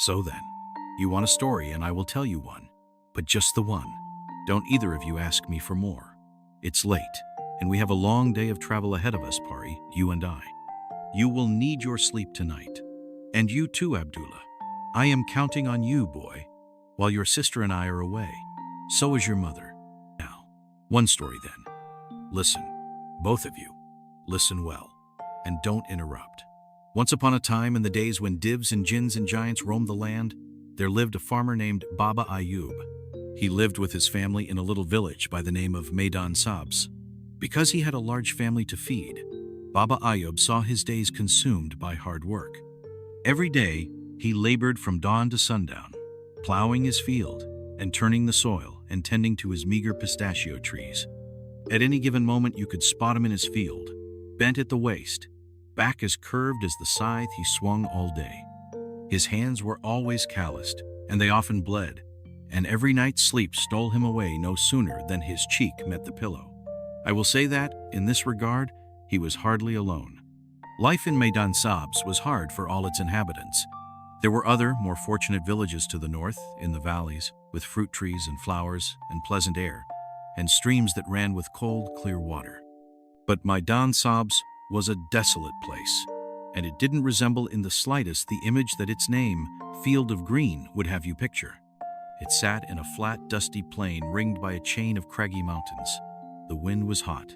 So then, you want a story and I will tell you one, but just the one. Don't either of you ask me for more. It's late, and we have a long day of travel ahead of us, Pari, you and I. You will need your sleep tonight. And you too, Abdullah. I am counting on you, boy, while your sister and I are away. So is your mother. Now, one story then. Listen, both of you. Listen well, and don't interrupt. Once upon a time, in the days when divs and jinns and giants roamed the land, there lived a farmer named Baba Ayub. He lived with his family in a little village by the name of Maidan Sabs. Because he had a large family to feed, Baba Ayub saw his days consumed by hard work. Every day, he labored from dawn to sundown, plowing his field and turning the soil and tending to his meager pistachio trees. At any given moment, you could spot him in his field, bent at the waist, back as curved as the scythe he swung all day. His hands were always calloused, and they often bled, and every night's sleep stole him away no sooner than his cheek met the pillow. I will say that, in this regard, he was hardly alone. Life in Maidan Sabs was hard for all its inhabitants. There were other, more fortunate villages to the north, in the valleys, with fruit trees and flowers and pleasant air, and streams that ran with cold, clear water. But Maidan Sabs was a desolate place, and it didn't resemble in the slightest the image that its name, Field of Green, would have you picture. It sat in a flat, dusty plain ringed by a chain of craggy mountains. The wind was hot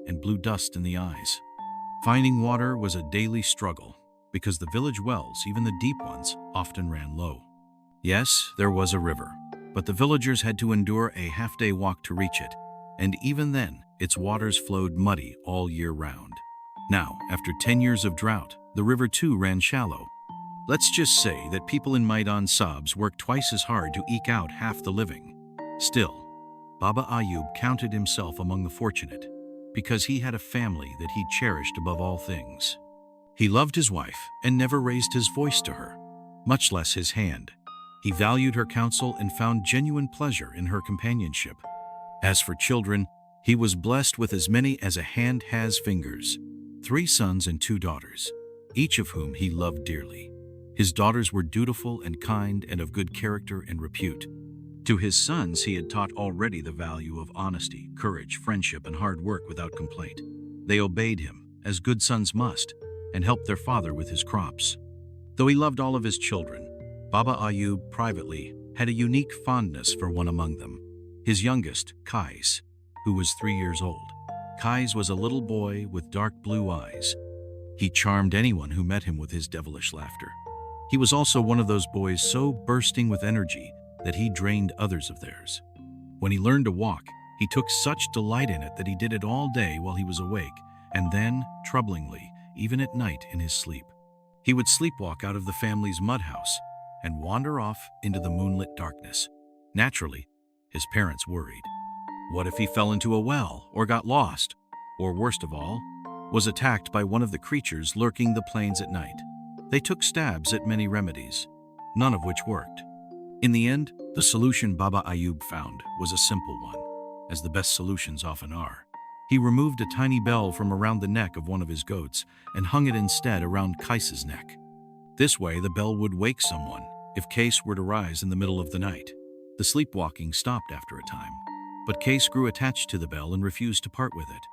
and blew dust in the eyes. Finding water was a daily struggle, because the village wells, even the deep ones, often ran low. Yes, there was a river, but the villagers had to endure a half-day walk to reach it, and even then, its waters flowed muddy all year round. Now, after 10 years of drought, the river too ran shallow. Let's just say that people in Maidan Sabs worked twice as hard to eke out half the living. Still, Baba Ayub counted himself among the fortunate, because he had a family that he cherished above all things. He loved his wife and never raised his voice to her, much less his hand. He valued her counsel and found genuine pleasure in her companionship. As for children, he was blessed with as many as a hand has fingers, 3 sons and 2 daughters, each of whom he loved dearly. His daughters were dutiful and kind and of good character and repute. To his sons he had taught already the value of honesty, courage, friendship, and hard work without complaint. They obeyed him, as good sons must, and helped their father with his crops. Though he loved all of his children, Baba Ayub privately had a unique fondness for one among them, his youngest, Kais, who was 3 years old. Kais was a little boy with dark blue eyes. He charmed anyone who met him with his devilish laughter. He was also one of those boys so bursting with energy that he drained others of theirs. When he learned to walk, he took such delight in it that he did it all day while he was awake, and then, troublingly, even at night in his sleep. He would sleepwalk out of the family's mud house and wander off into the moonlit darkness. Naturally, his parents worried. What if he fell into a well or got lost, or worst of all, was attacked by one of the creatures lurking the plains at night? They took stabs at many remedies, none of which worked. In the end, the solution Baba Ayub found was a simple one, as the best solutions often are. He removed a tiny bell from around the neck of one of his goats and hung it instead around Kais's neck. This way, the bell would wake someone if Kais were to rise in the middle of the night. The sleepwalking stopped after a time, but Kais grew attached to the bell and refused to part with it.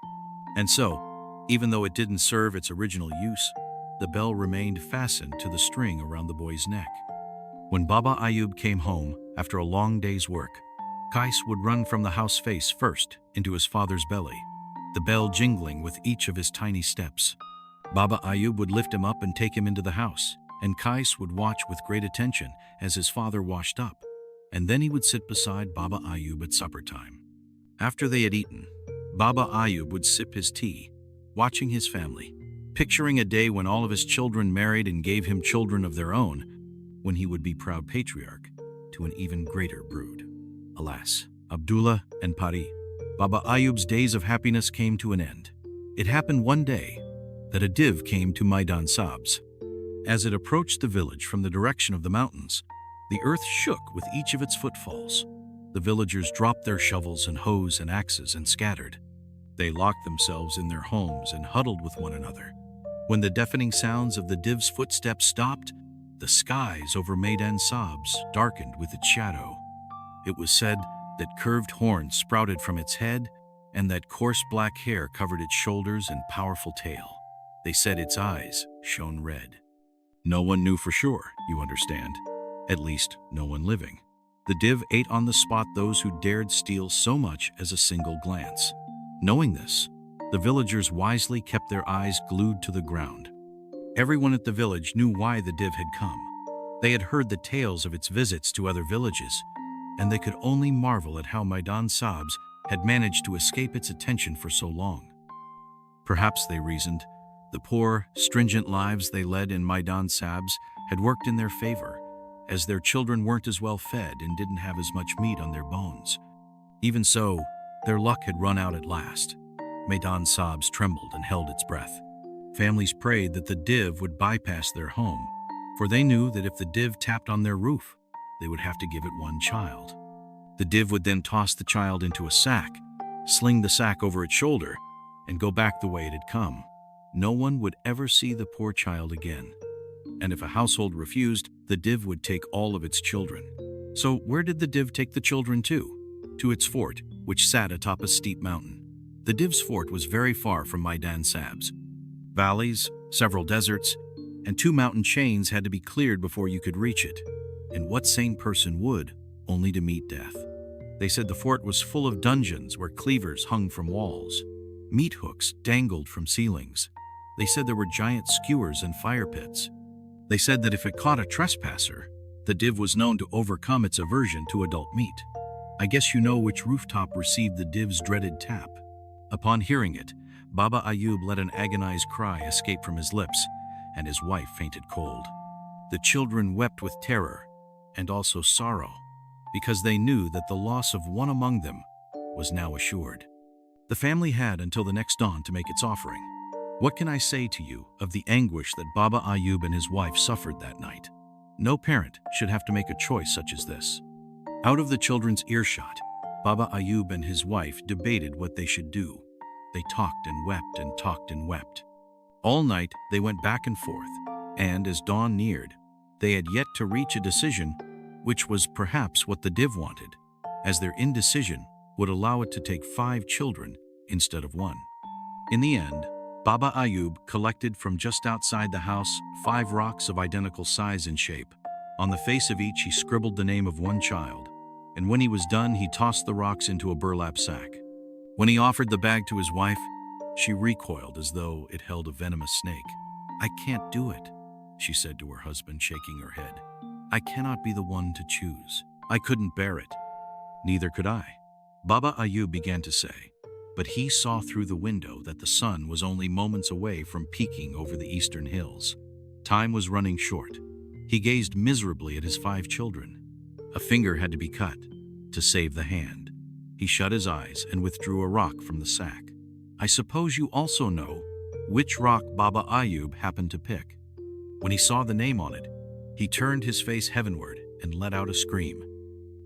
And so, even though it didn't serve its original use, the bell remained fastened to the string around the boy's neck. When Baba Ayub came home after a long day's work, Kais would run from the house face first into his father's belly, the bell jingling with each of his tiny steps. Baba Ayub would lift him up and take him into the house, and Kais would watch with great attention as his father washed up, and then he would sit beside Baba Ayub at supper time. After they had eaten, Baba Ayub would sip his tea, watching his family, picturing a day when all of his children married and gave him children of their own, when he would be proud patriarch to an even greater brood. Alas, Abdullah and Pari, Baba Ayub's days of happiness came to an end. It happened one day that a div came to Maidan Sabs. As it approached the village from the direction of the mountains, the earth shook with each of its footfalls. The villagers dropped their shovels and hoes and axes and scattered. They locked themselves in their homes and huddled with one another. When the deafening sounds of the div's footsteps stopped, The skies over Maidan Sabs darkened with its shadow. It was said that curved horns sprouted from its head and that coarse black hair covered its shoulders and powerful tail. They said its eyes shone red. No one knew for sure, you understand. At least, no one living. The div ate on the spot those who dared steal so much as a single glance. Knowing this, the villagers wisely kept their eyes glued to the ground. Everyone at the village knew why the div had come. They had heard the tales of its visits to other villages, and they could only marvel at how Maidan Sabs had managed to escape its attention for so long. Perhaps, they reasoned, the poor, stringent lives they led in Maidan Sabs had worked in their favor, as their children weren't as well fed and didn't have as much meat on their bones. Even so, their luck had run out at last. Maidan Sabs trembled and held its breath. Families prayed that the div would bypass their home, for they knew that if the div tapped on their roof, they would have to give it one child. The div would then toss the child into a sack, sling the sack over its shoulder, and go back the way it had come. No one would ever see the poor child again. And if a household refused, the div would take all of its children. So where did the div take the children to? To its fort, which sat atop a steep mountain. The div's fort was very far from Maidan Sabs. Valleys, several deserts, and 2 mountain chains had to be cleared before you could reach it. And what sane person would, only to meet death? They said the fort was full of dungeons where cleavers hung from walls. Meat hooks dangled from ceilings. They said there were giant skewers and fire pits. They said that if it caught a trespasser, the div was known to overcome its aversion to adult meat. I guess you know which rooftop received the div's dreaded tap. Upon hearing it, Baba Ayub let an agonized cry escape from his lips, and his wife fainted cold. The children wept with terror and also sorrow, because they knew that the loss of one among them was now assured. The family had until the next dawn to make its offering. What can I say to you of the anguish that Baba Ayub and his wife suffered that night? No parent should have to make a choice such as this. Out of the children's earshot, Baba Ayub and his wife debated what they should do. They talked and wept and talked and wept. All night they went back and forth, and as dawn neared, they had yet to reach a decision, which was perhaps what the div wanted, as their indecision would allow it to take 5 children instead of 1. In the end, Baba Ayub collected from just outside the house 5 rocks of identical size and shape. On the face of each he scribbled the name of 1 child, and when he was done he tossed the rocks into a burlap sack. When he offered the bag to his wife, she recoiled as though it held a venomous snake. "I can't do it," she said to her husband, shaking her head. "I cannot be the one to choose. I couldn't bear it." "Neither could I," Baba Ayub began to say, but he saw through the window that the sun was only moments away from peeking over the eastern hills. Time was running short. He gazed miserably at his 5 children. A finger had to be cut to save the hand. He shut his eyes and withdrew a rock from the sack. I suppose you also know which rock Baba Ayub happened to pick. When he saw the name on it, he turned his face heavenward and let out a scream.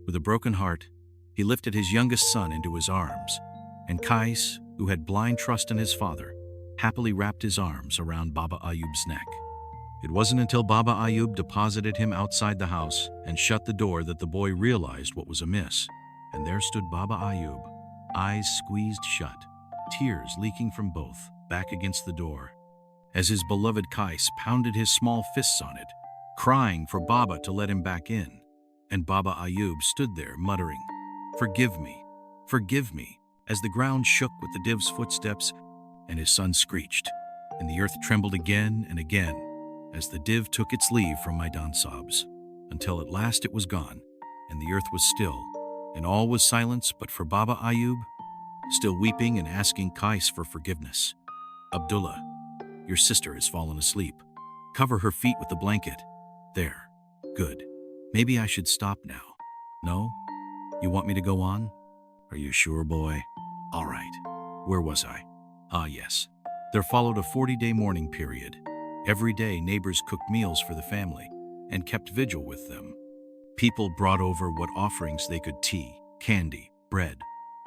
With a broken heart, he lifted his youngest son into his arms, and Kais, who had blind trust in his father, happily wrapped his arms around Baba Ayub's neck. It wasn't until Baba Ayub deposited him outside the house and shut the door that the boy realized what was amiss. And there stood Baba Ayub, eyes squeezed shut, tears leaking from both, back against the door, as his beloved Kais pounded his small fists on it, crying for Baba to let him back in. And Baba Ayub stood there muttering, forgive me," as the ground shook with the div's footsteps and his son screeched, and the earth trembled again and again as the div took its leave from Maidan Sabs, until at last it was gone, and the earth was still, and all was silence but for Baba Ayub, still weeping and asking Kais for forgiveness. "Abdullah, your sister has fallen asleep. Cover her feet with the blanket. There. Good. Maybe I should stop now. No? You want me to go on? Are you sure, boy? All right. Where was I? Ah, yes. There followed a 40-day mourning period. Every day neighbors cooked meals for the family and kept vigil with them. People brought over what offerings they could: tea, candy, bread,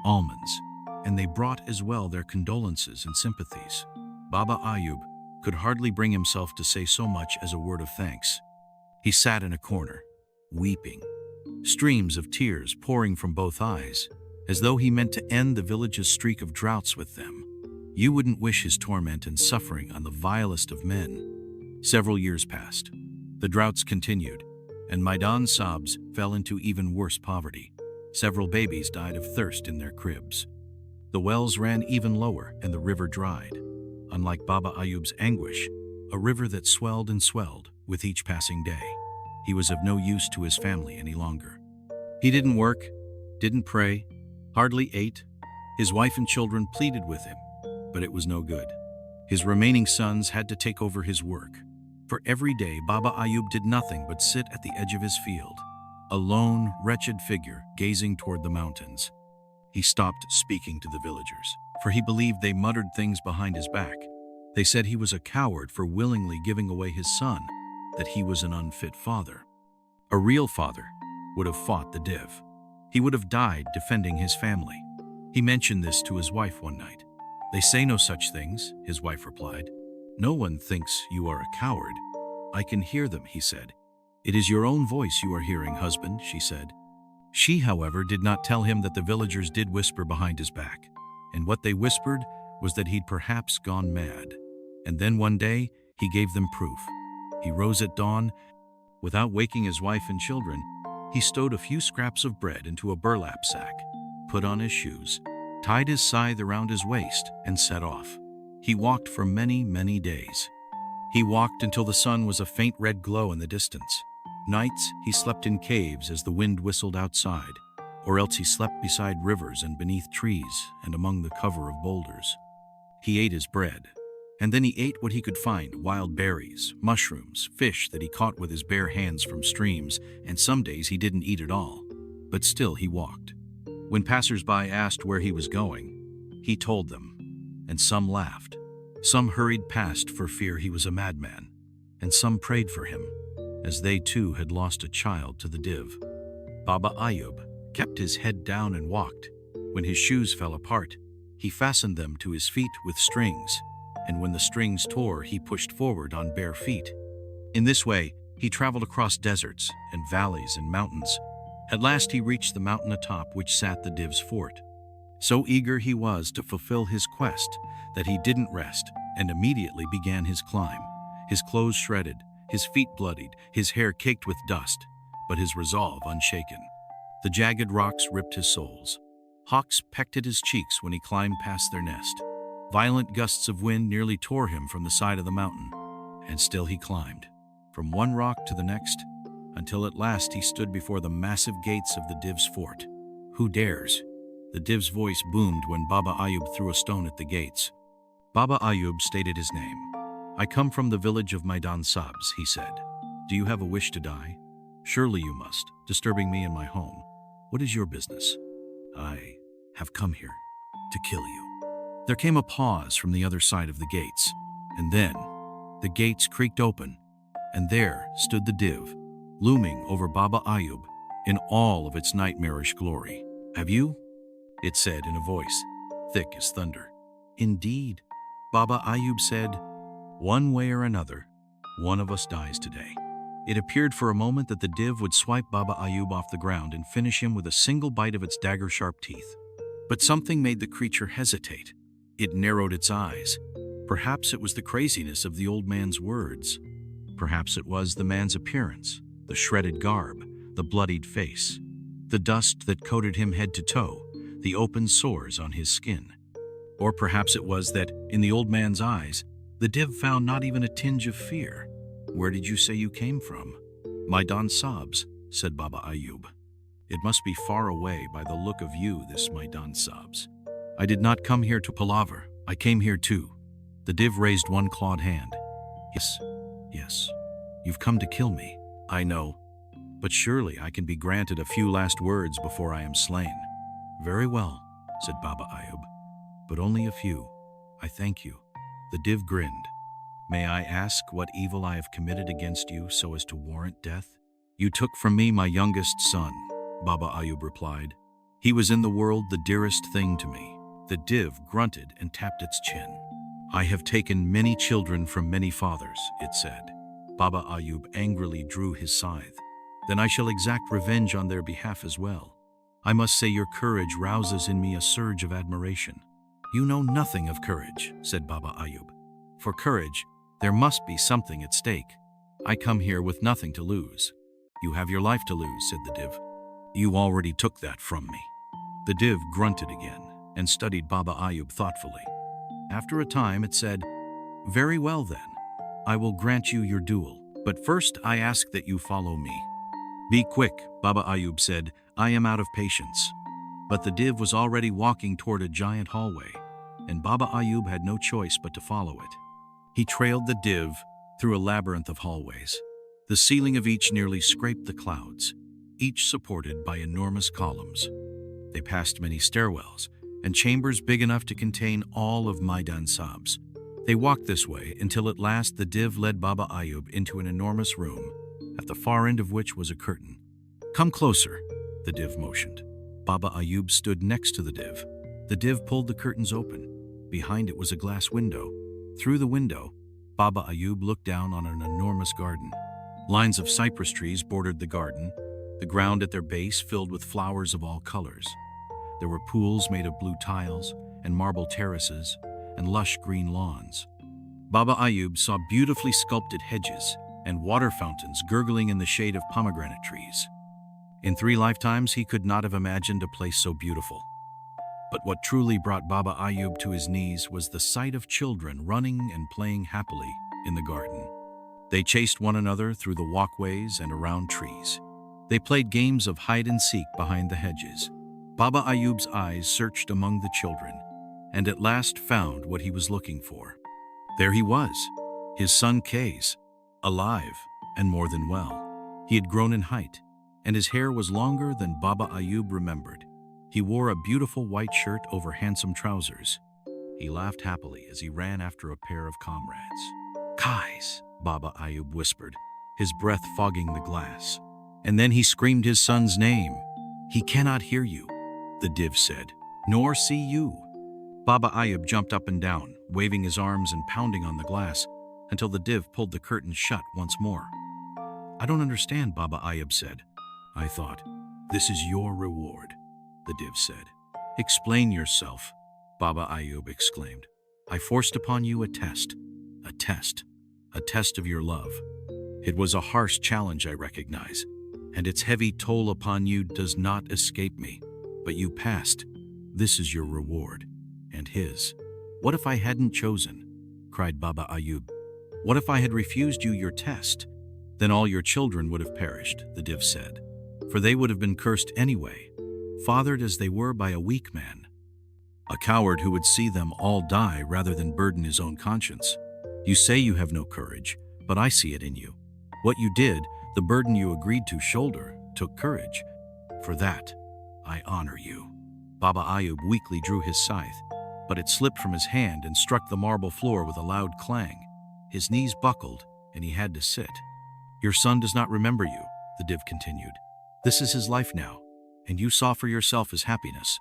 almonds, and they brought as well their condolences and sympathies. Baba Ayub could hardly bring himself to say so much as a word of thanks. He sat in a corner, weeping, streams of tears pouring from both eyes, as though he meant to end the village's streak of droughts with them. You wouldn't wish his torment and suffering on the vilest of men. Several years passed. The droughts continued, and Maidan Sabs fell into even worse poverty. Several babies died of thirst in their cribs. The wells ran even lower and the river dried. Unlike Baba Ayub's anguish, a river that swelled and swelled with each passing day. He was of no use to his family any longer. He didn't work, didn't pray, hardly ate. His wife and children pleaded with him, but it was no good. His remaining sons had to take over his work. For every day, Baba Ayub did nothing but sit at the edge of his field, a lone, wretched figure gazing toward the mountains. He stopped speaking to the villagers, for he believed they muttered things behind his back. They said he was a coward for willingly giving away his son, that he was an unfit father. A real father would have fought the div. He would have died defending his family. He mentioned this to his wife one night. "They say no such things," his wife replied. "No one thinks you are a coward." "I can hear them," he said. "It is your own voice you are hearing, husband," she said. She, however, did not tell him that the villagers did whisper behind his back, and what they whispered was that he'd perhaps gone mad. And then one day, he gave them proof. He rose at dawn. Without waking his wife and children, he stowed a few scraps of bread into a burlap sack, put on his shoes, tied his scythe around his waist, and set off. He walked for many, many days. He walked until the sun was a faint red glow in the distance. Nights, he slept in caves as the wind whistled outside, or else he slept beside rivers and beneath trees and among the cover of boulders. He ate his bread, and then he ate what he could find: wild berries, mushrooms, fish that he caught with his bare hands from streams, and some days he didn't eat at all. But still he walked. When passers-by asked where he was going, he told them, and some laughed. Some hurried past for fear he was a madman, and some prayed for him, as they too had lost a child to the div. Baba Ayub kept his head down and walked. When his shoes fell apart, he fastened them to his feet with strings, and when the strings tore, he pushed forward on bare feet. In this way, he traveled across deserts and valleys and mountains. At last he reached the mountain atop which sat the div's fort. So eager he was to fulfill his quest that he didn't rest and immediately began his climb. His clothes shredded, his feet bloodied, his hair caked with dust, but his resolve unshaken. The jagged rocks ripped his soles. Hawks pecked at his cheeks when he climbed past their nest. Violent gusts of wind nearly tore him from the side of the mountain, and still he climbed, from one rock to the next, until at last he stood before the massive gates of the div's fort. "Who dares?" The div's voice boomed when Baba Ayub threw a stone at the gates. Baba Ayub stated his name. "I come from the village of Maidan Sabs," he said. "Do you have a wish to die? Surely you must, disturbing me in my home. What is your business?" "I have come here to kill you." There came a pause from the other side of the gates, and then the gates creaked open, and there stood the div, looming over Baba Ayub in all of its nightmarish glory. "Have you?" it said in a voice thick as thunder. "Indeed," Baba Ayub said. "One way or another, one of us dies today." It appeared for a moment that the div would swipe Baba Ayub off the ground and finish him with a single bite of its dagger-sharp teeth. But something made the creature hesitate. It narrowed its eyes. Perhaps it was the craziness of the old man's words. Perhaps it was the man's appearance, the shredded garb, the bloodied face, the dust that coated him head to toe, the open sores on his skin. Or perhaps it was that, in the old man's eyes, the div found not even a tinge of fear. "Where did you say you came from?" "Maidan Sabs," said Baba Ayub. "It must be far away by the look of you, this Maidan Sabs." "I did not come here to palaver. I came here too." The div raised one clawed hand. "Yes, yes, you've come to kill me, I know. But surely I can be granted a few last words before I am slain." "Very well," said Baba Ayub, "but only a few. I thank you." The div grinned. "May I ask what evil I have committed against you so as to warrant death?" "You took from me my youngest son," Baba Ayub replied. "He was in the world the dearest thing to me." The div grunted and tapped its chin. "I have taken many children from many fathers," it said. Baba Ayub angrily drew his scythe. Then I shall exact revenge on their behalf as well. I must say your courage rouses in me a surge of admiration. You know nothing of courage, said Baba Ayub. For courage, there must be something at stake. I come here with nothing to lose. You have your life to lose, said the Div. You already took that from me. The Div grunted again and studied Baba Ayub thoughtfully. After a time it said, Very well then, I will grant you your duel, but first I ask that you follow me. Be quick, Baba Ayub said, I am out of patience. But the Div was already walking toward a giant hallway, and Baba Ayub had no choice but to follow it. He trailed the Div through a labyrinth of hallways. The ceiling of each nearly scraped the clouds, each supported by enormous columns. They passed many stairwells and chambers big enough to contain all of Maidan Sab's. They walked this way until at last the Div led Baba Ayub into an enormous room, at the far end of which was a curtain. Come closer, the Div motioned. Baba Ayub stood next to the Div. The Div pulled the curtains open. Behind it was a glass window. Through the window, Baba Ayub looked down on an enormous garden. Lines of cypress trees bordered the garden, the ground at their base filled with flowers of all colors. There were pools made of blue tiles and marble terraces and lush green lawns. Baba Ayub saw beautifully sculpted hedges and water fountains gurgling in the shade of pomegranate trees. In 3 lifetimes, he could not have imagined a place so beautiful. But what truly brought Baba Ayub to his knees was the sight of children running and playing happily in the garden. They chased one another through the walkways and around trees. They played games of hide and seek behind the hedges. Baba Ayub's eyes searched among the children, and at last found what he was looking for. There he was, his son Kays, alive and more than well. He had grown in height, and his hair was longer than Baba Ayub remembered. He wore a beautiful white shirt over handsome trousers. He laughed happily as he ran after a pair of comrades. Kays, Baba Ayub whispered, his breath fogging the glass. And then he screamed his son's name. He cannot hear you, the Div said, nor see you. Baba Ayub jumped up and down, waving his arms and pounding on the glass, until the Div pulled the curtains shut once more. I don't understand, Baba Ayub said. I thought, this is your reward, the Div said. Explain yourself, Baba Ayub exclaimed. I forced upon you a test of your love. It was a harsh challenge, I recognize, and its heavy toll upon you does not escape me. But you passed. This is your reward, and his. What if I hadn't chosen? Cried Baba Ayub. What if I had refused you your test? Then all your children would have perished, the Div said, for they would have been cursed anyway, fathered as they were by a weak man, a coward who would see them all die rather than burden his own conscience. You say you have no courage, but I see it in you. What you did, the burden you agreed to shoulder, took courage. For that, I honor you. Baba Ayub weakly drew his scythe, but it slipped from his hand and struck the marble floor with a loud clang. His knees buckled, and he had to sit. Your son does not remember you, the Div continued. This is his life now, and you saw for yourself his happiness.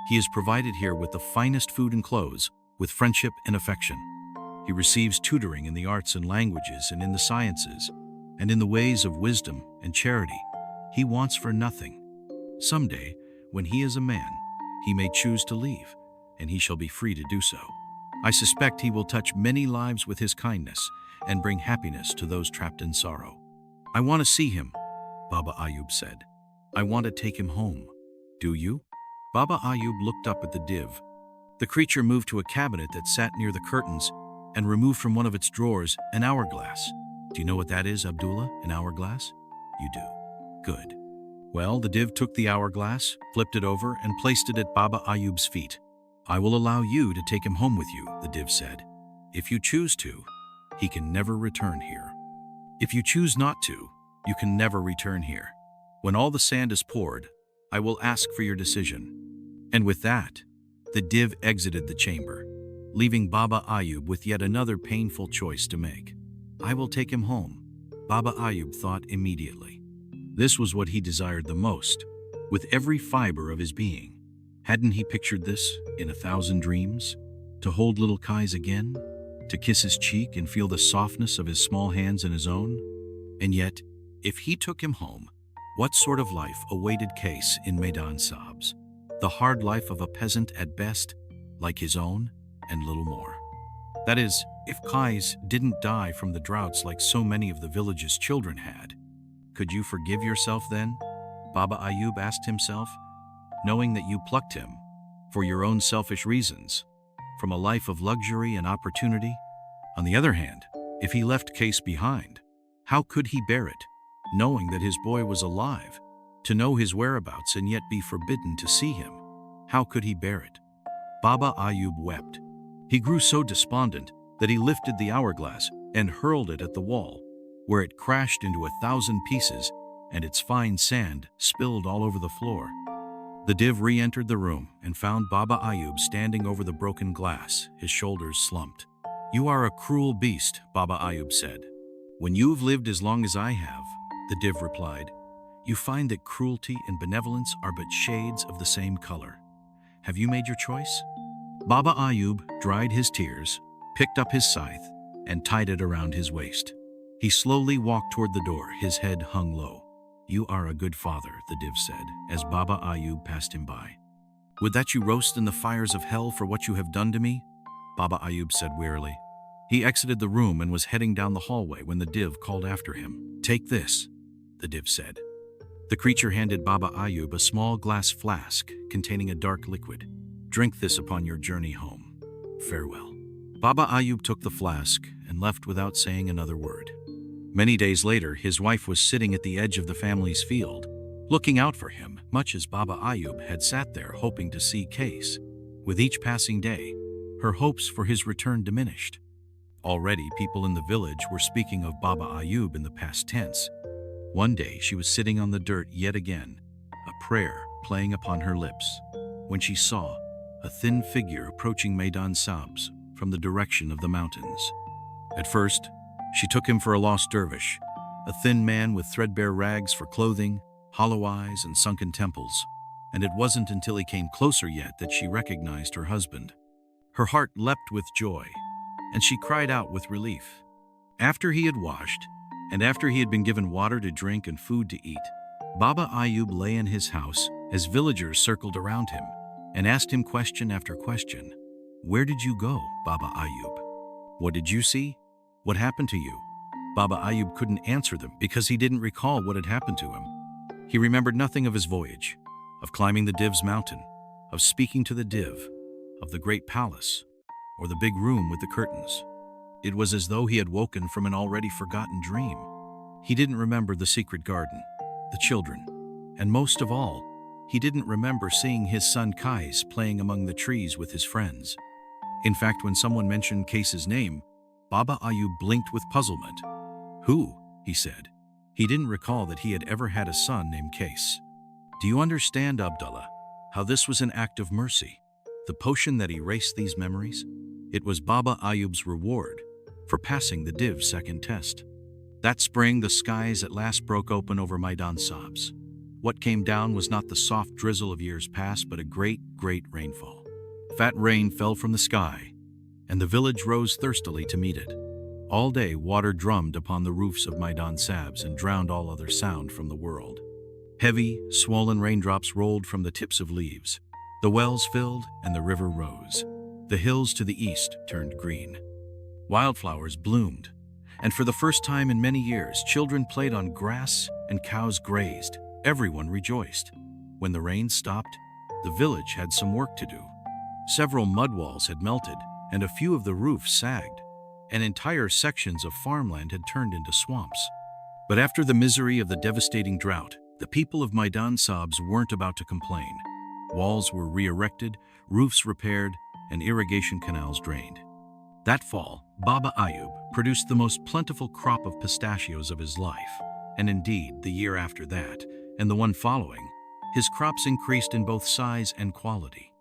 He is provided here with the finest food and clothes, with friendship and affection. He receives tutoring in the arts and languages and in the sciences, and in the ways of wisdom and charity. He wants for nothing. Someday, when he is a man, he may choose to leave, and he shall be free to do so. I suspect he will touch many lives with his kindness and bring happiness to those trapped in sorrow. I want to see him, Baba Ayub said. I want to take him home. Do you? Baba Ayub looked up at the Div. The creature moved to a cabinet that sat near the curtains and removed from one of its drawers an hourglass. Do you know what that is, Abdullah, an hourglass? You do. Good. Well, the Div took the hourglass, flipped it over, and placed it at Baba Ayub's feet. I will allow you to take him home with you, the Div said. If you choose to, he can never return here. If you choose not to, you can never return here. When all the sand is poured, I will ask for your decision. And with that, the Div exited the chamber, leaving Baba Ayub with yet another painful choice to make. I will take him home, Baba Ayub thought immediately. This was what he desired the most, with every fiber of his being. Hadn't he pictured this in 1,000 dreams? To hold little Kays again? to kiss his cheek and feel the softness of his small hands in his own? And yet, if he took him home, what sort of life awaited Case in Maidan Sabs? The hard life of a peasant at best, like his own, and little more. That is, if Kais didn't die from the droughts like so many of the village's children had. Could you forgive yourself then? Baba Ayub asked himself, knowing that you plucked him, for your own selfish reasons, from a life of luxury and opportunity. On the other hand, if he left Case behind, how could he bear it, knowing that his boy was alive, to know his whereabouts and yet be forbidden to see him? How could he bear it? Baba Ayub wept. He grew so despondent that he lifted the hourglass and hurled it at the wall, where it crashed into 1,000 pieces and its fine sand spilled all over the floor. The div re-entered the room and found Baba Ayub standing over the broken glass, his shoulders slumped. "You are a cruel beast," Baba Ayub said. "When you've lived as long as I have," the div replied, "you find that cruelty and benevolence are but shades of the same color. Have you made your choice?" Baba Ayub dried his tears, picked up his scythe, and tied it around his waist. He slowly walked toward the door, his head hung low. "You are a good father," the div said, as Baba Ayub passed him by. "Would that you roast in the fires of hell for what you have done to me?" Baba Ayub said wearily. He exited the room and was heading down the hallway when the div called after him. "Take this," the div said. The creature handed Baba Ayub a small glass flask containing a dark liquid. "Drink this upon your journey home. Farewell." Baba Ayub took the flask and left without saying another word. Many days later, his wife was sitting at the edge of the family's field, looking out for him, much as Baba Ayub had sat there hoping to see Case. With each passing day, her hopes for his return diminished. Already, people in the village were speaking of Baba Ayub in the past tense. One day, she was sitting on the dirt yet again, a prayer playing upon her lips, when she saw a thin figure approaching Maidan Sabs from the direction of the mountains. At first, she took him for a lost dervish, a thin man with threadbare rags for clothing, hollow eyes, and sunken temples, and it wasn't until he came closer yet that she recognized her husband. Her heart leapt with joy, and she cried out with relief. After he had washed, and after he had been given water to drink and food to eat, Baba Ayub lay in his house as villagers circled around him and asked him question after question. "Where did you go, Baba Ayub? What did you see? What happened to you?" Baba Ayub couldn't answer them because he didn't recall what had happened to him. He remembered nothing of his voyage, of climbing the div's mountain, of speaking to the div, of the great palace, or the big room with the curtains. It was as though he had woken from an already forgotten dream. He didn't remember the secret garden, the children, and most of all, he didn't remember seeing his son Kais playing among the trees with his friends. In fact, when someone mentioned Case's name, Baba Ayub blinked with puzzlement. "Who?" he said. He didn't recall that he had ever had a son named Case. "Do you understand, Abdullah, how this was an act of mercy? The potion that erased these memories? It was Baba Ayub's reward for passing the div's second test." That spring, the skies at last broke open over Maidan Sabs. What came down was not the soft drizzle of years past, but a great, great rainfall. Fat rain fell from the sky, and the village rose thirstily to meet it. All day, water drummed upon the roofs of Maidan Sabs and drowned all other sound from the world. Heavy, swollen raindrops rolled from the tips of leaves. The wells filled and the river rose. The hills to the east turned green. Wildflowers bloomed, and for the first time in many years, children played on grass and cows grazed. Everyone rejoiced. When the rain stopped, the village had some work to do. Several mud walls had melted, and a few of the roofs sagged, and entire sections of farmland had turned into swamps. But after the misery of the devastating drought, the people of Maidan Sabs weren't about to complain. Walls were re-erected, roofs repaired, and irrigation canals drained. That fall, Baba Ayub produced the most plentiful crop of pistachios of his life, and indeed, the year after that, and the one following, his crops increased in both size and quality.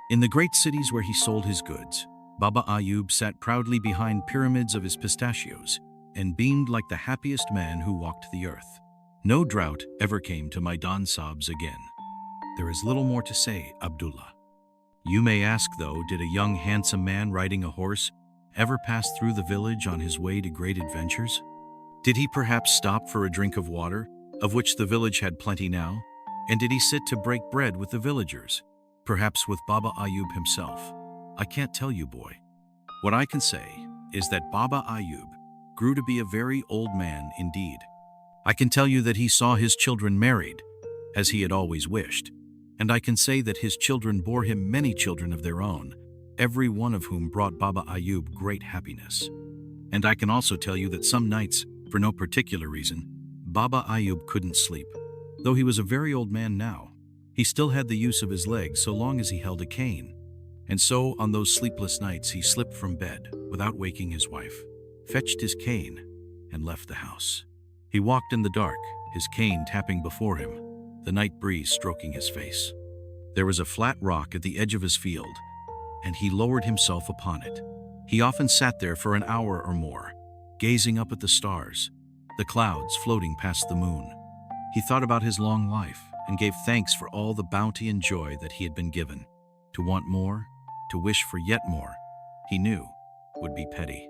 In the great cities where he sold his goods, Baba Ayub sat proudly behind pyramids of his pistachios and beamed like the happiest man who walked the earth. No drought ever came to Maidan Sabs again. There is little more to say, Abdullah. You may ask, though, did a young handsome man riding a horse ever pass through the village on his way to great adventures? Did he perhaps stop for a drink of water, of which the village had plenty now? And did he sit to break bread with the villagers, perhaps with Baba Ayub himself? I can't tell you, boy. What I can say is that Baba Ayub grew to be a very old man indeed. I can tell you that he saw his children married, as he had always wished, and I can say that his children bore him many children of their own, every one of whom brought Baba Ayub great happiness. And I can also tell you that some nights, for no particular reason, Baba Ayub couldn't sleep. Though he was a very old man now, he still had the use of his legs so long as he held a cane. And so, on those sleepless nights, he slipped from bed without waking his wife, fetched his cane, and left the house. He walked in the dark, his cane tapping before him, the night breeze stroking his face. There was a flat rock at the edge of his field, and he lowered himself upon it. He often sat there for an hour or more, gazing up at the stars, the clouds floating past the moon. He thought about his long life and gave thanks for all the bounty and joy that he had been given. To want more, to wish for yet more, he knew would be petty.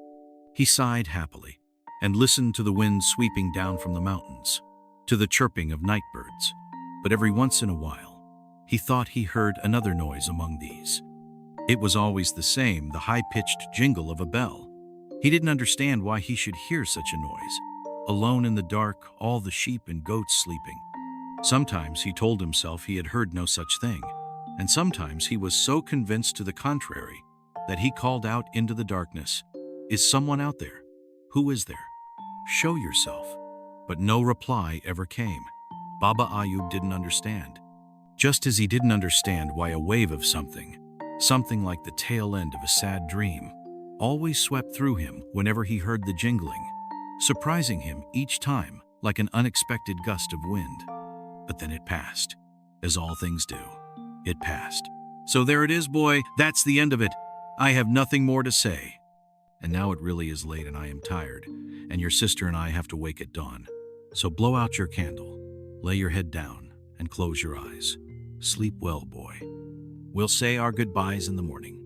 He sighed happily and listened to the wind sweeping down from the mountains, to the chirping of night birds. But every once in a while, he thought he heard another noise among these. It was always the same, the high-pitched jingle of a bell. He didn't understand why he should hear such a noise. Alone in the dark, all the sheep and goats sleeping. Sometimes he told himself he had heard no such thing, and sometimes he was so convinced to the contrary that he called out into the darkness, "Is someone out there? Who is there? Show yourself." But no reply ever came. Baba Ayub didn't understand. Just as he didn't understand why a wave of something like the tail end of a sad dream, always swept through him whenever he heard the jingling, surprising him each time like an unexpected gust of wind. But then it passed, as all things do. It passed. So there it is, boy. That's the end of it. I have nothing more to say. And now it really is late and I am tired, and your sister and I have to wake at dawn. So blow out your candle, lay your head down, and close your eyes. Sleep well, boy. We'll say our goodbyes in the morning.